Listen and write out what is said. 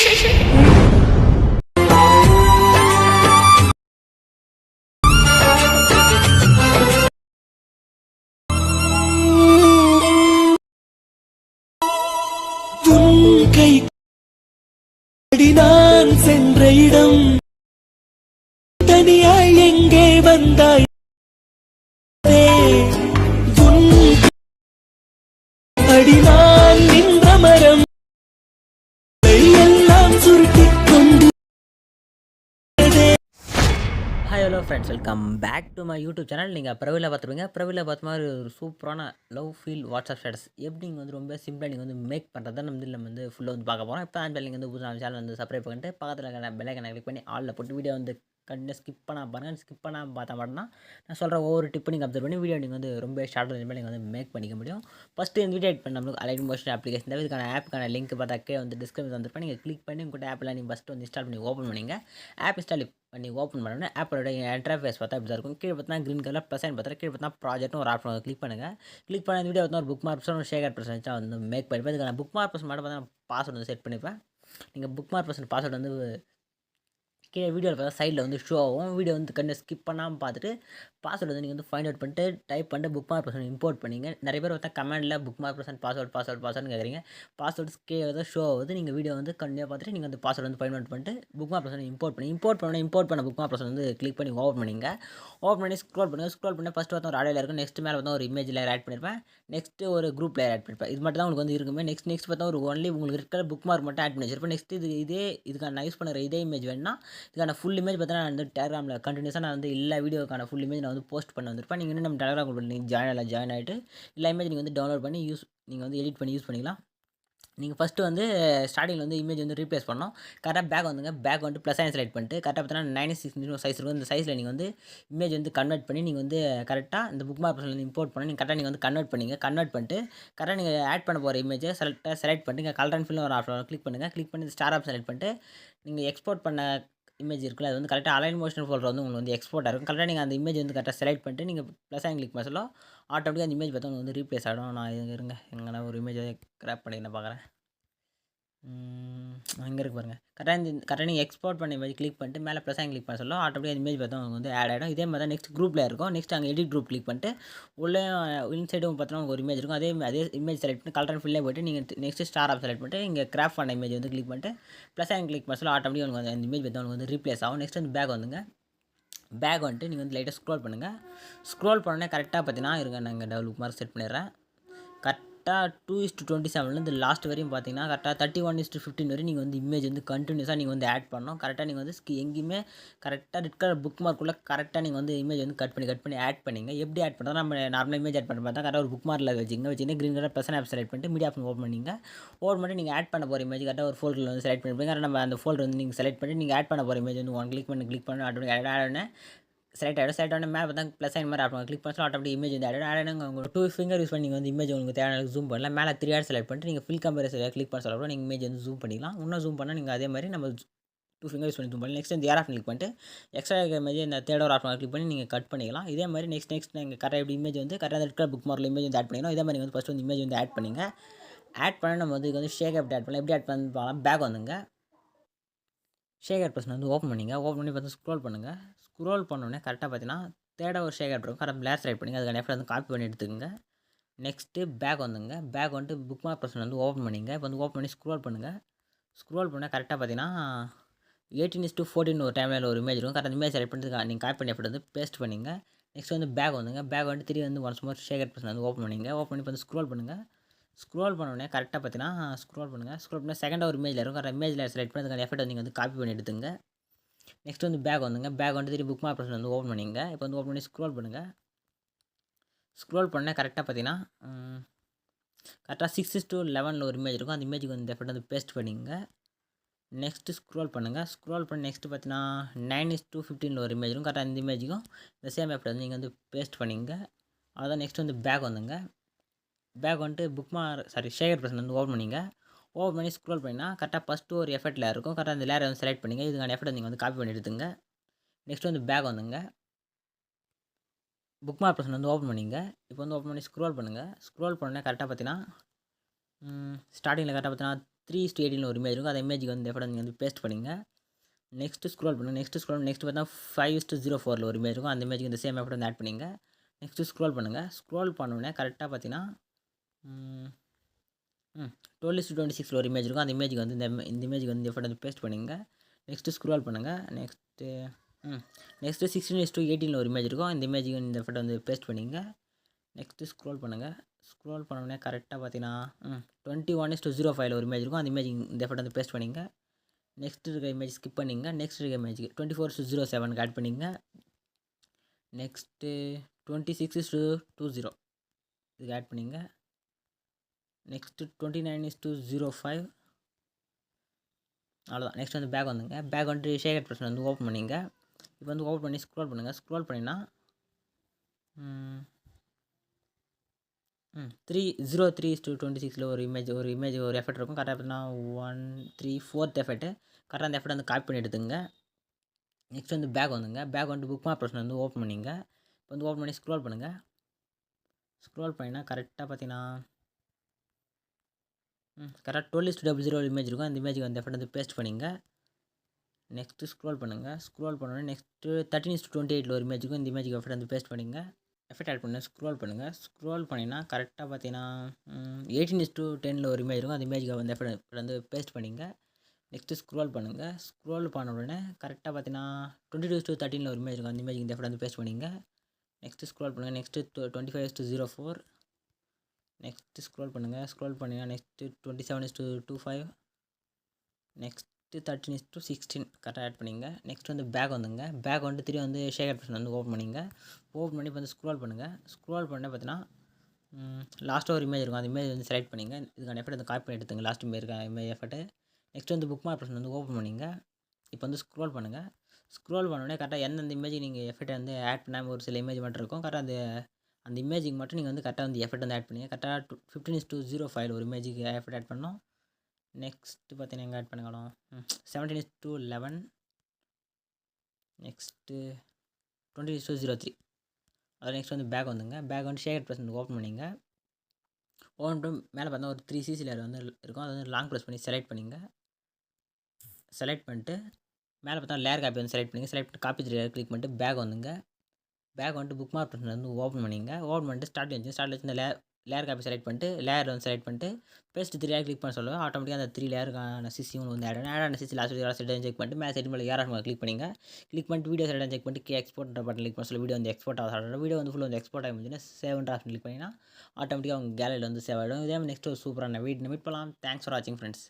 கை நான் சென்ற இடம் தனியாய் எங்கே வந்தாய் அடி நான் நின்ற மரம் எல்லாம் சுருட்டிக் கொண்டு. Hi hello friends, welcome back to my YouTube channel. நீங்கள் பிரவில பார்த்துருவீங்க. பிரவில பார்த்த மாதிரி ஒரு சூப்பரான லவ் ஃபீல் வாட்ஸ்அப் ஸ்டேட்டஸ் எப்படி நீங்கள் வந்து ரொம்ப சிம்பிளாக நீங்கள் வந்து மேக் பண்ணுறதா நம்ம வந்து ஃபுல்லாக வந்து பார்க்க போகிறோம். இப்போ அந்த நீங்கள் வந்து புதுசாக சேனல் வந்து சப்ஸ்கிரைப் பண்ணிட்டு பக்கத்தில் பெல்லைக்கனை கிளிக் பண்ணி ஆலில் போட்டு வீடியோ வந்து கண்டிப்பாக ஸ்கிப் பண்ணால் பாருங்கள். ஸ்கிப் பண்ணால் பார்த்தா மட்டும்னா நான் சொல்கிற ஒவ்வொரு டிப்பு நீங்கள் அப்சர்வ் பண்ணி வீடியோ நீங்கள் வந்து ரொம்ப ஷார்ட் நீங்கள் வந்து மேக் பண்ணிக்க முடியும். ஃபஸ்ட்டு இந்த வீடியோ எடிட் பண்ண நம்மளுக்கு அலைட் மோஷன் அப்ளிகேஷன் தேவை. இதுக்கான ஆப்புக்கான லிங்க் பார்த்தா கீழே வந்து டிஸ்கிரிப்ஷன் வந்துருப்பேன். நீங்கள் கிளிக் பண்ணி உங்கள்கிட்ட ஆப்பில் நீங்கள் ஃபஸ்ட்டு வந்து இன்ஸ்டால் பண்ணி ஓப்பன் பண்ணிங்க. ஆப் இன்ஸ்டால் பண்ணி ஓப்பன் பண்ணோன்னே ஆப்போட இன்டர்ஃபேஸ் பார்த்தா இப்படி தான் இருக்கும். கீழே பார்த்தா க்ரீன் கலர் ப்ளஸ் சைன் பார்த்தா கீழே பார்த்தா ப்ராஜெக்ட்னு ஒரு ஆப்ஷன் கிளிக் பண்ணுங்கள். கிளிக் பண்ண இந்த வீடியோ பார்த்தா ஒரு புக் மார்க் ஒரு ஷேர் பர்சன் வச்சா வந்து மேக் பண்ணிப்பேன். இதுக்கான புக் மார்க் பர்சன் மட்டும் பார்த்தா பாஸ்வேர்டு வந்து செட் பண்ணிப்பேன். நீங்கள் புக் மார்க் பர்சன் பாஸ்வேர்டு வந்து கீழே வீடியோவில் பார்த்தா சைடில் வந்து ஷோ ஆகும். வீடியோ வந்து கண்டு ஸ்கிப் பண்ணாமல் பார்த்துட்டு பாஸ்வேர்டு வந்து நீங்கள் வந்து ஃபைண்ட் அவுட் பண்ணிட்டு டைப் பண்ணிட்டு புக் மார்க் பர்சன் இம்போர்ட் பண்ணிங்க. நிறைய பேர் பார்த்தா கமெண்டில் புக் மார்க் பர்சன் பாஸ்வேர்டு கேட்குறீங்க. பாஸ்வேர்டு கீழே தான் ஷோ ஆகுது. நீங்கள் வீடியோ வந்து கண்டிப்பாக பார்த்துட்டு நீங்கள் வந்து பாஸ்வேர்டு வந்து ஃபைண்ட் அவுட் பண்ணிட்டு புக் மார்க் பர்சன் இம்போர்ட் பண்ண புக் மார்க் பர்சன் வந்து கிளிக் பண்ணி ஓப்பன் பண்ணிங்க. ஓப்பன் பண்ணி ஸ்க்ரோல் பண்ணி ஃபஸ்ட்டு பார்த்தா ஒரு ஆடியோவில் இருக்கும். நெக்ஸ்ட் மேலே பார்த்தா ஒரு இமேஜ் லேயர் ஆட் பண்ணியிருப்பேன். நெக்ஸ்ட்டு ஒரு குரூப் லேயர் ஆட் பண்ணியிருப்பேன். இது மட்டும் தான் உங்களுக்கு வந்து இருக்குமே. நெக்ஸ்ட் பார்த்தா ஒரு ஒன்லி உங்களுக்கு இருக்கிற புக் மார்க் மட்டும் ஆட் பண்ணி வச்சிருப்பேன். நெக்ஸ்ட் இதுக்கான நான் யூஸ் பண்ணுற இதே இமேஜ் வேணும்னா இதுக்கான ஃபுல் இமேஜ் பார்த்தா நான் வந்து டெலிகிராமில் கண்டினியூஸாக நான் வந்து எல்லா வீடியோக்கான ஃபுல் இமேஜ் நான் வந்து போஸ்ட் பண்ண வந்திருப்பேன். நீங்கள் இன்னும் நம்ம டெலிகிராம் குரூப்பில் நீங்கள் ஜாயின் ஆகிட்டு எல்லா இமேஜ் நீங்கள் வந்து டவுன்லோட் பண்ணி நீங்கள் வந்து எடிட் பண்ணி யூஸ் பண்ணிக்கலாம். நீங்கள் ஃபஸ்ட்டு வந்து ஸ்டார்டிங்கில் வந்து இமேஜ் வந்து ரீப்ளேஸ் பண்ணோம். கரெக்டாக பேக் வந்துங்க. பேக் வந்து ப்ளஸ் சைன் செலக்ட் பண்ணிட்டு கரெக்டாக பார்த்தீங்கன்னா 96 சைஸ் இருக்கும். இந்த சைஸில் நீங்கள் வந்து இமேஜ் வந்து கன்வெர்ட் பண்ணி நீங்கள் வந்து கரெக்டாக இந்த புக் மார்க் வந்து இம்போர்ட் பண்ணி நீங்கள் கரெக்டாக நீங்கள் வந்து கன்வெர்ட் பண்ணிட்டு கரெக்டாக நீங்கள் ஆட் பண்ண போகிற இமேஜை செலக்ட் பண்ணிட்டு நீங்கள் கலர் அண்ட் ஃபில் ஒரு ஆப்ஷன் கிளிக் பண்ணுங்கள். கிளிக் பண்ணி ஸ்டார் ஆப்ஷன் செலக்ட் பண்ணிட்டு நீங்கள் எக்ஸ்போர்ட் பண்ண இமேஜ் இருக்குல்ல, அது வந்து கரெக்டாக அலைன் மோஷன் ஃபோல்டர் வந்து உங்களுக்கு வந்து எக்ஸ்போர்ட் ஆகும். கரெக்டாக நீங்கள் அந்த இமேஜ் வந்து கரெக்டாக செலக்ட் பண்ணிட்டு நீங்கள் ப்ளஸ் ஆன் கிளிக் பண்ண ஆட்டோமேட்டிக்காக அந்த இமேஜ் பார்த்தா உங்களுக்கு வந்து ரீப்ளேஸ் ஆகிடும். நான் இருங்க எங்கன்னா ஒரு இமேஜை கிராப் பண்ணி நான் பார்க்குறேன். அங்கே இருக்கு பாருங்கள். கரெக்டாக நீங்கள் எக்ஸ்போர்ட் பண்ண இமேஜ் கிளிக் பண்ணிட்டு மேலே ப்ளஸ் ஆன் கிளிக் பண்ண ஆட்டோமேட்டிக்காக அந்த இமேஜ் பார்த்தா உங்களுக்கு வந்து ஆட் ஆகிடும். இதே மாதிரி தான் நெக்ஸ்ட் குரூப்பில் இருக்கும். நெக்ஸ்ட் அங்கே எடிட் குரூப் கிளிக் பண்ணிட்டு உள்ளே இன்சைடும் பார்த்தீங்கன்னா உங்களுக்கு ஒரு இமேஜ் இருக்கும். அதே இமேஜ் செலக்ட் பண்ணி கலர் அண்ட் ஃபில்லே போய்ட்டு நீங்கள் நெக்ஸ்ட் ஸ்டார் ஆப் செலக்ட் பண்ணிட்டு இங்கே கிராப் பண்ண இமேஜ் வந்து கிளிக் பண்ணிட்டு ப்ளஸ் ஆன் கிளிக் பண்ண ஆட்டோமேட்டிக்காக உங்களுக்கு அந்த இமேஜ் பார்த்தா உங்களுக்கு வந்து ரீப்ளேஸ் ஆகும். நெக்ஸ்ட் வந்து பேக் வந்துங்க. பேக் வந்துட்டு நீங்கள் வந்து லைட்டாக ஸ்க்ரோல் பண்ணுங்கள். ஸ்க்ரோல் பண்ணோன்னே கரெக்டாக பார்த்தீங்கன்னா இருங்க நான் இங்கே டெவலப் மார்க் செட் பண்ணிடுறேன். கரெக்டாக 2:27 லாஸ்ட் வரையும் பார்த்தீங்கன்னா கரெக்டாக 31:15 வரையும் நீங்கள் வந்து இமேஜ் வந்து கண்டினியூஸாக நீங்கள் வந்து ஆட் பண்ணணும். கரெக்டாக நீங்கள் வந்து எங்கேயுமே கரெக்டாக ரெட் கலர் புக் மார்க்குள்ளே கரெக்டாக நீங்கள் வந்து இமேஜ் வந்து கட் பண்ணி ஆட் பண்ணிங்க. எப்படி ஆட் பண்ணுறதா நம்ம நார்மலாக இமேஜ் ஆட் பண்ண பார்த்தா கரெக்டாக ஒரு புக் மார்க்கில் வச்சுங்க green colour plus app select பண்ணிட்டு மீடியா ஆப்ஷன் ஓப்பன் பண்ணிங்க. ஓப்பன் பண்ணி நீங்கள் ஆட் பண்ண போகிற இமேஜ் கரெக்டாக ஒரு ஃபோல்டரில் வந்து செலக்ட் பண்ணிப்பீங்க. நம்ம அந்த ஃபோல்டர் வந்து நீங்கள் செலக்ட் பண்ணி நீங்கள் ஆட் பண்ண போகிற இமேஜ் வந்து கிளிக் பண்ணி ஆட்டோமேட்டிக் ஆட் ஆன செலக்ட் ஆகிடும். மேலே பார்த்தா ப்ளஸ் சைன் மாதிரி ஆட் கிளிக் பண்ணி ஆட்டோமேட்டிக் இமேஜ் வந்து ஆட் ஆகிடும். உங்களுக்கு 2 ஃபிங்கர் யூஸ் பண்ணி நீங்கள் வந்து இமேஜ் உங்களுக்கு தேவையான ஜூம் பண்ணலாம். மேலே 3 ஆட் செலக்ட் பண்ணிட்டு நீங்கள் ஃபில் கம்பேரிசன் கிளிக் பண்ண சொல்லப்போ நீங்கள் இமேஜ் வந்து ஜூம் பண்ணிக்கலாம். இன்னும் ஜூம் பண்ணால் நீங்கள் அதே மாதிரி நம்ம 2 ஃபிங்கர் யூஸ் பண்ணி ஜூம் பண்ணலாம். நெக்ஸ்ட் இந்த ஏர் ஆப்ஷன் கிளிக் பண்ணிட்டு எக்ஸ்ட்ரா இமேஜ் இந்த தேர்ட் ஒரு ஆப்ஷன் கிளிக் பண்ணி நீங்கள் கட் பண்ணிக்கலாம். இதே மாதிரி நெக்ஸ்ட் நீங்கள் கரெக்டாக எப்படி இமேஜ் வந்து கரெக்டாக இருக்கிற புக் மார்க்கில் இமேஜ் வந்து ஆட் பண்ணிக்கலாம். இதே மாதிரி வந்து ஃபஸ்ட்டு வந்து இமேஜ் வந்து ஆட் பண்ணிங்க. ஆட் பண்ண நம்ம வந்து வந்து ஷேக் எப்படி ஆட் பண்ணலாம், எப்படி ஆட் பண்ணி பார்க்கலாம். பேக் வந்துங்க. ஷேகர் பர்சன் வந்து ஓப்பன் பண்ணிங்க. ஓப்பன் பண்ணி பார்த்து ஸ்க்ரோல் பண்ணுங்கள். ஸ்க்ரோல் பண்ணோடனே கரெக்டாக பார்த்தீங்கன்னா தேர்டாக ஒரு ஷேகர் இருக்கும். கரெக்டாக பிளாக் செலக்ட் பண்ணிங்க. அதுக்கான எஃபர்ட் வந்து காப்பி பண்ணி எடுத்துக்கோங்க. நெக்ஸ்ட்டு பேக் வந்துங்க. பேக் வந்துட்டு புக் மார்க் பர்சன் வந்து ஓப்பன் பண்ணிங்க. இப்போ வந்து ஓப்பன் பண்ணி ஸ்க்ரோல் பண்ணுங்கள். ஸ்க்ரோல் பண்ணால் கரெக்டாக பார்த்தீங்கன்னா 18:14 ஒரு டைமில் ஒரு இமேஜ் இருக்கும். கரெக்டாக இமேஜ் செலக்ட் பண்ணிட்டு நீங்கள் காப்பி பண்ணி எஃபர்ட் வந்து பேஸ்ட் பண்ணிங்க. நெக்ஸ்ட் வந்து பேக் வந்துங்க. பேக் வந்துட்டு திரும்பி வந்து ஒன்ஸ் மோர் ஷேகர் பர்சன் வந்து ஓப்பன் பண்ணிங்க. ஓப்பன் பண்ணி வந்து ஸ்க்ரோல் பண்ணுங்கள். ஸ்க்ரோல் பண்ணோடனே கரெக்டாக பார்த்தீங்கன்னா ஸ்க்ரோல் பண்ணால் செகண்டாக ஒரு இமேஜில் இருக்கும். கரெக்டாக இமேஜில் செலக்ட் பண்ணி அதுக்கான எஃபர்ட் நீங்கள் வந்து காப்பி பண்ணி எடுத்துங்க. நெக்ஸ்ட் வந்து பேக் வந்துங்க. பேக் வந்து திரும்பி புக் மார்க் பர்சன் வந்து ஓப்பன் பண்ணிங்க. இப்போ வந்து ஓப்பன் பண்ணி ஸ்க்ரோல் பண்ணுங்கள். ஸ்க்ரோல் பண்ணால் கரெக்டாக பார்த்தீங்கன்னா கரெக்டாக 6:11 ஒரு இமேஜ் இருக்கும். அந்த இமேஜுக்கு வந்து எஃபர்ட் வந்து பேஸ்ட் பண்ணிங்க. நெக்ஸ்ட்டு ஸ்க்ரோல் பண்ணுங்கள். ஸ்க்ரோல் பண்ணி நெக்ஸ்ட்டு பார்த்தீங்கன்னா 9:15 ஒரு இமேஜ் இருக்கும். கரெக்டாக இந்த இமேஜுக்கும் இந்த சேம் எஃபர்ட் வந்து நீங்கள் வந்து பேஸ்ட் பண்ணிங்க. அதான் நெக்ஸ்ட் வந்து பேக் வந்துங்க. பேக் வந்துட்டு ஷேகர் பர்சன் வந்து ஓப்பன் பண்ணிங்க. ஓப்பன் பண்ணி ஸ்க்ரோல் பண்ணிங்கன்னா கரெக்டாக ஃபஸ்ட்டு ஒரு எஃபெக்ட் லேயர் இருக்கும். கரெக்டாக அந்த லேயரை வந்து செலக்ட் பண்ணிங்க. இதுக்கான எஃபெக்ட் நீங்கள் வந்து காப்பி பண்ணி எடுத்துங்க. நெக்ஸ்ட் வந்து பேக் வந்துங்க. புக் மார்க் பர்சன் வந்து ஓப்பன் பண்ணிங்க. இப்போ வந்து ஓப்பன் பண்ணி ஸ்க்ரோல் பண்ணுங்கள். ஸ்க்ரோல் பண்ணால் கரெக்டாக பார்த்தீங்கன்னா ஸ்டார்டிங்கில் கரெக்டாக பார்த்தீங்கன்னா 3:18 ஒரு இமேஜ் இருக்கும். அந்த இமேஜுக்கு வந்து எஃபோர்ட் நீங்கள் வந்து பேஸ்ட் பண்ணிங்க. நெக்ஸ்ட்டு ஸ்க்ரோல் பண்ணுங்கள். நெக்ஸ்ட் பார்த்தா 5:04 ஒரு இமேஜ் இருக்கும். அந்த இமேஜுக்கு இந்த சேம் எஃபோர்ட் வந்து ஆட் பண்ணிங்க. நெக்ஸ்ட்டு ஸ்க்ரோல் பண்ணுங்கள். ஸ்க்ரோல் பண்ணோடனே கரெக்டாக பார்த்தீங்கன்னா 12:26 ஒரு இமேஜ் இருக்கும். அந்த இமேஜுக்கு வந்து இந்த இமேஜுக்கு வந்து எஃபோர்ட் வந்து பேஸ்ட் பண்ணிங்க. நெக்ஸ்ட்டு ஸ்க்ரோல் பண்ணுங்கள். நெக்ஸ்ட்டு 16:18 ஒரு இமேஜ் இருக்கும். இந்த இமேஜுக்கு இந்த எஃபோர்ட் வந்து பேஸ்ட் பண்ணிங்க. நெக்ஸ்ட்டு ஸ்க்ரோல் பண்ணுங்கள். ஸ்க்ரோல் பண்ணோடனே கரெக்டாக பார்த்தீங்கன்னா 21:05 ஒரு இமேஜ் இருக்கும். அந்த இமேஜ் இந்த எஃபோர்ட் வந்து பேஸ்ட் பண்ணிங்க. நெக்ஸ்ட் இருக்க இமேஜ் ஸ்கிப் பண்ணிங்க. நெக்ஸ்ட் இருக்க இமேஜுக்கு 24:07 ஆட் பண்ணிங்க. நெக்ஸ்ட்டு 26:20 இதுக்கு ஆட் பண்ணிங்க. நெக்ஸ்ட்டு 29:05 அவ்வளோதான். நெக்ஸ்ட் வந்து பேக் வந்துங்க. பேக் வந்துட்டு ஷேகட் ப்ரெஸ் வந்து ஓப்பன் பண்ணிங்க. இப்போ வந்து ஓப்பன் பண்ணி ஸ்க்ரோல் பண்ணுங்கள். ஸ்க்ரோல் பண்ணிங்கன்னா 3:03:26 ஒரு எஃபெக்ட் இருக்கும். கரெக்டாக பார்த்தீங்கன்னா 4th எஃபெக்ட்டு. கரெக்டாக அந்த எஃபெக்ட் வந்து காப்பி பண்ணி எடுத்துங்க. நெக்ஸ்ட் வந்து பேக் வந்துங்க. பேக் வந்துட்டு புக் மார்க் ப்ரெஸ் வந்து ஓப்பன் பண்ணிங்க. இப்போ வந்து ஓப்பன் பண்ணி ஸ்க்ரோல் பண்ணுங்கள். ஸ்க்ரோல் பண்ணிங்கன்னா கரெக்டாக பார்த்தீங்கன்னா கரெக்டாக 12:00 ஒரு இமேஜ் இருக்கும். அந்த இமேஜுக்கு அந்த எஃபெக்ட் வந்து பேஸ்ட் பண்ணிங்க. நெக்ஸ்ட்டு ஸ்க்ரோல் பண்ணுங்கள். ஸ்க்ரோல் பண்ணோடனே நெக்ஸ்ட்டு 13:28 ஒரு இமேஜ் இருக்கும். இந்த இமேஜுக்கு எஃபெக்ட் வந்து பேஸ்ட் பண்ணிங்க. எஃபெக்ட் ஆட் பண்ணி ஸ்க்ரோல் பண்ணுங்கள். ஸ்க்ரோல் பண்ணிங்கன்னா கரெக்டாக பார்த்தீங்கன்னா 18:10 ஒரு இமேஜ் இருக்கும். அந்த இமேஜுக்கு வந்து எஃபெக்ட் வந்து பேஸ்ட் பண்ணிங்க. நெக்ஸ்ட்டு ஸ்க்ரோல் பண்ணுங்கள். ஸ்க்ரோல் பண்ண உடனே கரெக்டாக பார்த்தீங்கன்னா 22:13 ஒரு இமேஜ் இருக்கும். அந்த இமேஜுக்கு இந்த எஃபெக்ட் வந்து பேஸ்ட் பண்ணிங்க. நெக்ஸ்ட்டு ஸ்க்ரோல் பண்ணுங்கள். நெக்ஸ்ட்டு 25:04 நெக்ஸ்ட்டு ஸ்க்ரோல் பண்ணுங்கள். ஸ்க்ரோல் பண்ணிங்கன்னா நெக்ஸ்ட்டு 27:25 நெக்ஸ்ட்டு 13:16 கரெக்டாக ஆட் பண்ணிங்க. நெக்ஸ்ட் வந்து பேக் வந்துங்க. பேக் வந்துட்டு திரும்பி வந்து ஷேகர் ப்ரெஸ் வந்து ஓப்பன் பண்ணிங்க. ஓப்பன் பண்ணி இப்போ வந்து ஸ்க்ரோல் பண்ணுங்கள். ஸ்க்ரோல் பண்ண பார்த்தீங்கன்னா லாஸ்ட்டாக ஒரு இமேஜ் இருக்கும். அந்த இமேஜ் வந்து செலக்ட் பண்ணிங்க. இதுக்கான எஃபெக்ட் வந்து காப்பி பண்ணி எடுத்துங்க. Last image effect. நெக்ஸ்ட் வந்து புக் மார்க் ப்ரெஸ் வந்து ஓப்பன் பண்ணிங்க. இப்போ வந்து ஸ்க்ரோல் பண்ணுங்கள். ஸ்க்ரோல் பண்ணோடனே கரெக்டாக எந்தெந்த இமேஜ் நீங்கள் எஃபெக்ட் வந்து ஆட் பண்ணாமல் ஒரு சில இமேஜ் மட்டும் இருக்கும். கரெக்டாக அந்த இமேஜுக்கு மட்டும் நீங்கள் வந்து கரெக்டாக வந்து எஃபெக்ட் வந்து ஆட் பண்ணிங்க. கரெக்டாக 15:05 ஒரு இமேஜுக்கு எஃபெக்ட் ஆட் பண்ணோம். நெக்ஸ்ட்டு பார்த்தீங்கன்னா எங்கே ஆட் பண்ணிக்கலாம் 17:11 நெக்ஸ்ட்டு 20:03 அது நெக்ஸ்ட் வந்து பேக் வந்துங்க. பேக் வந்து ஷேகர் ப்ரெஸ் வந்து ஓப்பன் பண்ணிங்க. ஓப்பன் பண்ணி மேலே பார்த்தா ஒரு 3 லேயர் வந்து இருக்கும். அதை வந்து லாங் ப்ரெஸ் பண்ணி செலக்ட் பண்ணிங்க. செலக்ட் பண்ணிட்டு மேலே பார்த்தா லேயர் காப்பி வந்து செலக்ட் பண்ணிங்க. செலக்ட் பண்ணி காப்பி 3 லேயர் கிளிக் பண்ணிட்டு பேக் வந்துங்க. பேக் வந்துட்டு புக் மார்க் ப்ரெஸ் வந்து ஓப்பன் பண்ணிங்க. ஓப்பன் பண்ணிட்டு ஸ்டார்ட் வச்சு இந்த லேயர் காப்பி செலக்ட் பண்ணிட்டு லேயர் வந்து செலக்ட் பண்ணிட்டு பேஸ்ட் 3 லேயர் கிளிக் பண்ண சொல்லுவேன். ஆட்டோமேட்டிக்காக அந்த 3 லேயருக்கான சிசியும் வந்து ஆட் ஆன சிசி லாஸ்ட் செட் செக் பண்ணிட்டு மேலே செட் மேலே ஏஆர் கிளிக் பண்ணிங்க. கிளிக் பண்ணிட்டு வீடியோ செட் செக் பண்ணிட்டு எக்ஸ்போர்ட் பட்டன் கிளிக் பண்ண சொல்லி வீடியோ வந்து எக்ஸ்போர்ட் ஆகும். வீடியோ வந்து ஃபுல் வந்து எக்ஸ்போர்ட் ஆகிடுச்சுன்னா சேவ்ன்ற ஆப்ஷன் கிளிக் பண்ணிங்கன்னா ஆட்டோமேட்டிக்காக உங்கள் கேலரியில் வந்து சேவ் ஆகிடும். இதே மாதிரி நெக்ஸ்ட் ஒரு சூப்பரான வீடியோ மீட் பண்ணலாம். தேங்க்ஸ் ஃபார் வாட்சிங் ஃப்ரெண்ட்ஸ்.